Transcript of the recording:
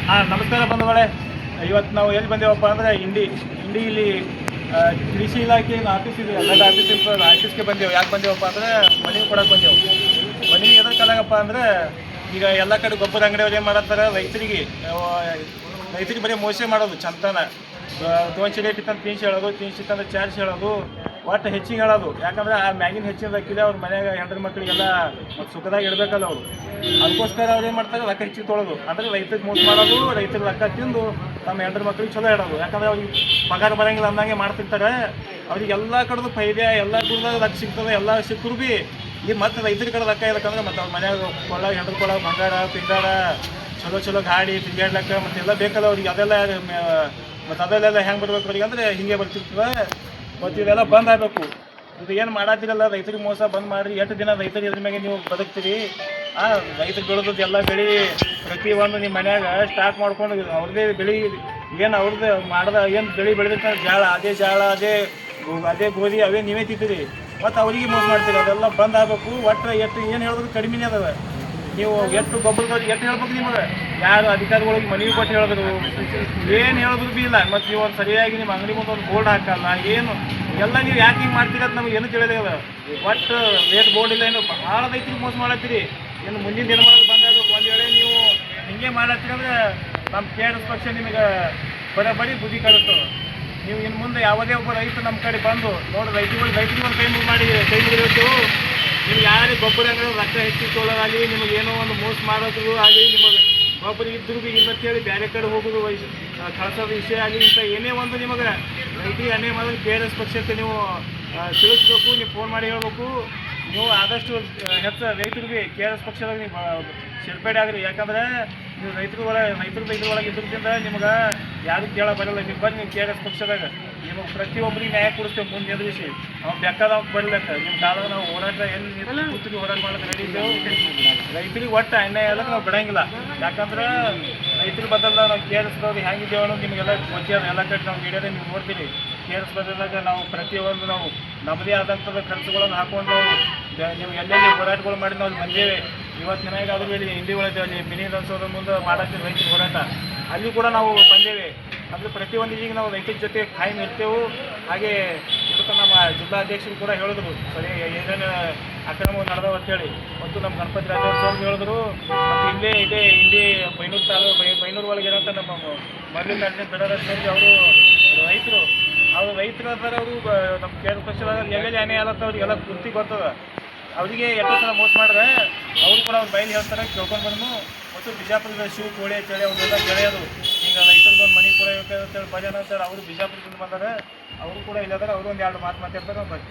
ನಮಸ್ಕಾರ ಬಂಧುಗಳೇ. ಇವತ್ತು ನಾವು ಎಲ್ಲಿ ಬಂದೇವಪ್ಪ ಅಂದರೆ ಇಲ್ಲಿ ಕೃಷಿ ಇಲಾಖೆ ಆಫೀಸ್ ಇದೆ, ಎಲ್ಲ ಆಫೀಸ್ ಇರ್ತದೆ. ಆಫೀಸ್ಗೆ ಬಂದೆವು. ಯಾಕೆ ಬಂದೇವಪ್ಪ ಅಂದರೆ ಮನೆಗೆ ಕೊಡಕ್ಕೆ ಬಂದೆವು. ಮನೆಗೆ ಎದಕ್ಕೆ ಕಲಾಗಪ್ಪ ಅಂದರೆ ಈಗ ಎಲ್ಲ ಕಡೆ ಗೊಬ್ಬರ ಅಂಗಡಿಯವ್ರು ಏನು ಮಾಡತ್ತಾರೆ, ರೈತರಿಗೆ ಬರೀ ಮೋಸ ಮಾಡೋದು. ಚಂತನ 200 ರೇಟ್ ಇತ್ತಂತ 300 ಹೇಳೋದು, 300 ಇತ್ತಂದ್ರೆ 400 ಹೇಳೋದು, ಒಟ್ಟು ಹೆಚ್ಚಿಗೆ ಹೇಳೋದು. ಯಾಕಂದ್ರೆ ಆ ಮ್ಯಾಗಿನ ಹೆಚ್ಚಿನ ರೊಕ್ಕಿದೆ ಅವ್ರ ಮನೆಯಾಗ ಹೆಂಡ್ರ ಮಕ್ಕಳಿಗೆಲ್ಲ ಸುಖದಾಗ ಇಡಬೇಕಲ್ಲ ಅವರು. ಅದಕ್ಕೋಸ್ಕರ ಅವ್ರು ಏನು ಮಾಡ್ತಾರೆ, ರೊಕ್ಕ ಹೆಚ್ಚಿಗೆ ತೊಳೋದು. ಅಂದರೆ ರೈತರಿಗೆ ಮೋಸ ಮಾಡೋದು, ರೈತರ ರೊಕ್ಕ ತಿಂದು ತಮ್ಮ ಹೆಂಡ್ರ ಮಕ್ಕಳಿಗೆ ಚಲೋ ಇಡೋದು. ಯಾಕಂದ್ರೆ ಅವ್ರಿಗೆ ಪಗಾರ ಬರೋಂಗಿಲ್ಲ ಅಂದಂಗೆ ಮಾಡ್ತಿರ್ತಾರೆ. ಅವ್ರಿಗೆ ಎಲ್ಲ ಕಡೆದು ಫೈದೆ, ಎಲ್ಲ ಕುಡ್ದಾಗ ರೊಕ್ಕ ಸಿಗ್ತದೆ. ಎಲ್ಲ ಸಿಕ್ಕರು ಭೀ ಈ ಮತ್ತೆ ರೈತರ ಕಡೆ ರೊಕ್ಕ ಇರಬೇಕಂದ್ರೆ ಮತ್ತು ಅವ್ರ ಮನ್ಯಾಗ ಕೊಳ್ಳಾಗ ಹೆಂಡ್ರ ಕೊಳ್ಳಾಗ ಬಂಗಾರ ಪಿಂಗಾರ ಚಲೋ ಗಾಡಿ ತಿರುಗಾಡ್ಲಕ್ಕ ಮತ್ತು ಎಲ್ಲ ಬೇಕಲ್ಲ ಅವ್ರಿಗೆ. ಅದೆಲ್ಲ ಮತ್ತು ಅದೆಲ್ಲ ಹೆಂಗೆ ಬರ್ಬೇಕು ಅವ್ರಿಗೆ ಅಂದರೆ ಹಿಂಗೆ ಬರ್ತಿರ್ತದೆ. ಮತ್ತು ಇದೆಲ್ಲ ಬಂದ್ ಆಗಬೇಕು. ಇದು ಏನು ಮಾಡತ್ತಿರಲ್ಲ, ರೈತರಿಗೆ ಮೋಸ ಬಂದ್ ಮಾಡಿರಿ. ಎಷ್ಟು ದಿನ ರೈತರಿಗೆ ಇದ್ರ ಮ್ಯಾಗೆ ನೀವು ಬದುಕ್ತೀರಿ? ರೈತರು ಬೆಳೆದದ್ದು ಎಲ್ಲ ಬೆಳೆ ಪ್ರತಿಯೊಂದು ನಿಮ್ಮ ಮನ್ಯಾಗ ಸ್ಟಾಕ್ ಮಾಡ್ಕೊಂಡು ಅವ್ರದ್ದೇ ಬೆಳೆ ಏನು ಅವ್ರದ್ದು ಏನು ಬೆಳೆ ಬೆಳೆದಿರ್ತಾರೆ, ಜಾಳ ಅದೇ ಗೋಧಿ ಅವೇ ನೀವೇ ತಿಂತೀರಿ. ಮತ್ತು ಅವ್ರಿಗೆ ಮೋಸ ಮಾಡ್ತೀರಿ. ಅದೆಲ್ಲ ಬಂದ್ ಆಗಬೇಕು. ಒಟ್ಟು ಏನು ಹೇಳಿದ್ರು ಕಡಿಮೆನೇ ಅದಾವೆ. ನೀವು ಎಷ್ಟು ಗೊಬ್ಬರದವ್ರಿಗೆ ಎಷ್ಟು ಹೇಳ್ಬೇಕು ನಿಮಗೆ? ಯಾರು ಅಧಿಕಾರಿಗಳಿಗೆ ಮನವಿ ಕೊಟ್ಟು ಹೇಳಿದ್ರು ಏನು ಹೇಳಿದ್ರು ಭೀ ಇಲ್ಲ. ಮತ್ತು ನೀವು ಒಂದು ಸರಿಯಾಗಿ ನಿಮ್ಮ ಅಂಗಡಿ ಮುಂದೆ ಒಂದು ಬೋರ್ಡ್ ಹಾಕಲ್ಲ. ಏನು ಎಲ್ಲ ನೀವು ಯಾಕೆ ಹಿಂಗೆ ಮಾಡ್ತೀರಿ ಅಂತ ನಮ್ಗೆ ಏನು ತಿಳಿಯೋದಿಲ್ಲ. ಒಟ್ಟು ರೇಟ್ ಬೋರ್ಡ್ ಇಲ್ಲ. ಏನು ಭಾಳ ರೈತರಿಗೆ ಮೋಸ ಮಾಡತ್ತೀರಿ. ಇನ್ನು ಮುಂದಿನ ದಿನಮಾನಗಳು ಬಂದಾಗಬೇಕು. ಒಂದು ವೇಳೆ ನೀವು ಹಿಂಗೆ ಮಾಡತ್ತೀರಿ ಅಂದರೆ ನಮ್ಮ KRS ಪಕ್ಷ ನಿಮಗೆ ಬರೀ ಬುದ್ಧಿ ಕಲಿಸ್ತದೆ. ನೀವು ಇನ್ನು ಮುಂದೆ ಯಾವುದೇ ಒಬ್ಬ ರೈತ ನಮ್ಮ ಕಡೆ ಬಂದು ನೋಡಿ, ರೈತರಿಗೆ ಒಂದು ಕೈ ಮುಗಿದೇವು. ನೀವು ಯಾರಿಗೆ ಗೊಬ್ಬರ ಅಂದರೆ ರೊಕ್ಕ ಹೆಚ್ಚಿಗೆ ತೊಗೊಳ್ಳೋದಾಗಲಿ, ನಿಮಗೇನೋ ಒಂದು ಮೋಸ ಮಾಡೋದು ಆಗಲಿ, ನಿಮಗೆ ಗೊಬ್ಬರ ಇದ್ದರೂ ಭೀ ಇಲ್ಲ ಅಂತೇಳಿ ಬೇರೆ ಕಡೆ ಹೋಗೋದು ಕಳ್ಸೋದು ವಿಷಯ ಆಗಲಿ ಅಂತ ಏನೇ ಒಂದು ನಿಮಗೆ ರೈತರಿಗೆ ಅನ್ಯಾಯ ಮಾಡೋದು KRS ಪಕ್ಷಕ್ಕೆ ನೀವು ತಿಳಿಸ್ಬೇಕು. ನೀವು ಫೋನ್ ಮಾಡಿ ಹೇಳ್ಬೇಕು. ನೀವು ಆದಷ್ಟು ಹೆಚ್ಚು ರೈತರಿಗೆ KRS ಪಕ್ಷದಾಗ ನೀವು ಸೇರ್ಪಡೆ ಆಗ್ರಿ. ಯಾಕಂದರೆ ನೀವು ರೈತರ ಒಳಗೆ ಇದ್ರಿಂದ ನಿಮ್ಗೆ ಯಾರು ಕೇಳ ಬರಲ್ಲ. ನೀವು ಬಂದು ನೀವು KRS ಪಕ್ಷದಾಗ ನಿಮಗೆ ಪ್ರತಿಯೊಬ್ಬರಿಗೆ ನ್ಯಾಯ ಕೊಡಿಸ್ತೇವೆ. ಮುಂದೆ ಎದುರಿಸಿ ನಾವು ಬೆಕ್ಕದಾಗ ಬರ್ಲಕ್ಕ ನಿಮ್ಮ ಕಾಲದಾಗ ನಾವು ಹೋರಾಟ ಎಲ್ಲಿ ಕೂತಿಗೆ ಹೋರಾಟ ಮಾಡೋದು ನಡೀತೇವೆ. ರೈತರಿಗೆ ಒಟ್ಟು ಅನ್ಯಾಯ ಎಲ್ಲ ನಾವು ಬಿಡಂಗಿಲ್ಲ. ಯಾಕಂದ್ರೆ ರೈತರ ಬದಲಾಗ ನಾವು KRSದವ್ರು ಹೆಂಗಿದ್ದೇವೆ ಅನ್ನೋದು ನಿಮಗೆಲ್ಲ ಗೊತ್ತಿದೆ. ಎಲ್ಲ ಕಡೆ ನಾವು ಮೀಡಿಯಾದಾಗ ನೀವು ನೋಡ್ತೀರಿ. KRS ಬದಲಾಗ ನಾವು ಪ್ರತಿಯೊಂದು ನಾವು ನಮ್ಮದೇ ಆದಂಥದ್ದು ಖರ್ಚುಗಳನ್ನು ಹಾಕೊಂಡು ನಿಮ್ಗೆ ಎಲ್ಲೆಲ್ಲಿ ಹೋರಾಟಗಳು ಮಾಡಿ ನಾವು ಬಂದೇವೆ. ಇವತ್ತಿನ ಆದರೂ ಇಲ್ಲಿ ಹಿಂದಿ ಒಳಗೆ ಅಲ್ಲಿ ಮಿನಿ ವಿಧಾನಸೌಧದ ಮುಂದೆ ಮಾಡತ್ತೀವಿ ರೈತರ ಹೋರಾಟ. ಅಲ್ಲಿ ಕೂಡ ನಾವು ಬಂದೇವೆ. ಅಂದರೆ ಪ್ರತಿಯೊಂದು ಈಗ ನಾವು ರೈತರ ಜೊತೆ ಕಾಯಂ ಇರ್ತೇವೆ. ಹಾಗೆ ಇದಕ್ಕೆ ನಮ್ಮ ಜಿಲ್ಲಾಧ್ಯಕ್ಷರು ಕೂಡ ಹೇಳಿದ್ರು, ಸರಿ ಏನೇನು ಅಕ್ರಮ ನಡೆದವು ಅಂತೇಳಿ. ಮತ್ತು ನಮ್ಮ ಗಣಪತಿ ರಾಜ್ಯೋತ್ಸವ ಹೇಳಿದ್ರು. ಮತ್ತು ಇಲ್ಲಿ ಬೈನೂರು ಒಳಗೆ ಇರೋಂಥ ನಮ್ಮ ಮರಳಿನ ಬಿಡೋರಸ್ತಿ ಅವರು ರೈತರು ಅಂತಾರೆ. ಅವರು ನಮ್ಮ KRS ಪಕ್ಷದಾಗ ಎಲ್ಲೆಲ್ಲಿ ಅನ್ಯಾಯ ಆಲತ್ತ ಅವ್ರಿಗೆಲ್ಲ ಪೂರ್ತಿ ಗೊತ್ತದ. ಅವರಿಗೆ ಎಷ್ಟು ಸಲ ಮೋಸ ಮಾಡಿದ್ರೆ ಅವರು ಕೂಡ ಅವ್ರು ಬಯಲು ಹೇಳ್ತಾರೆ, ಕೇಳ್ಕೊಂಡು ಬಂದು. ಮತ್ತು ಬಿಜಾಪುರದ ಶಿವ ಕೋಳಿ ಅಂತೇಳಿ ಅವರೆಲ್ಲ ಗೆಳೆಯರು ಈಗ ರೈತರದ್ದು ಒಂದು ಮನೆ ಕೂಡ ಅಂತೇಳಿ ಭಜನ ಅಂತಾರೆ. ಅವರು ಬಿಜಾಪುರದಿಂದ ಬಂದರೆ ಅವರು ಕೂಡ ಇಲ್ಲದಾರೆ. ಅವರು ಒಂದು 2 ಮಾತು ಮಾತಾಡ್ತಾರೆ.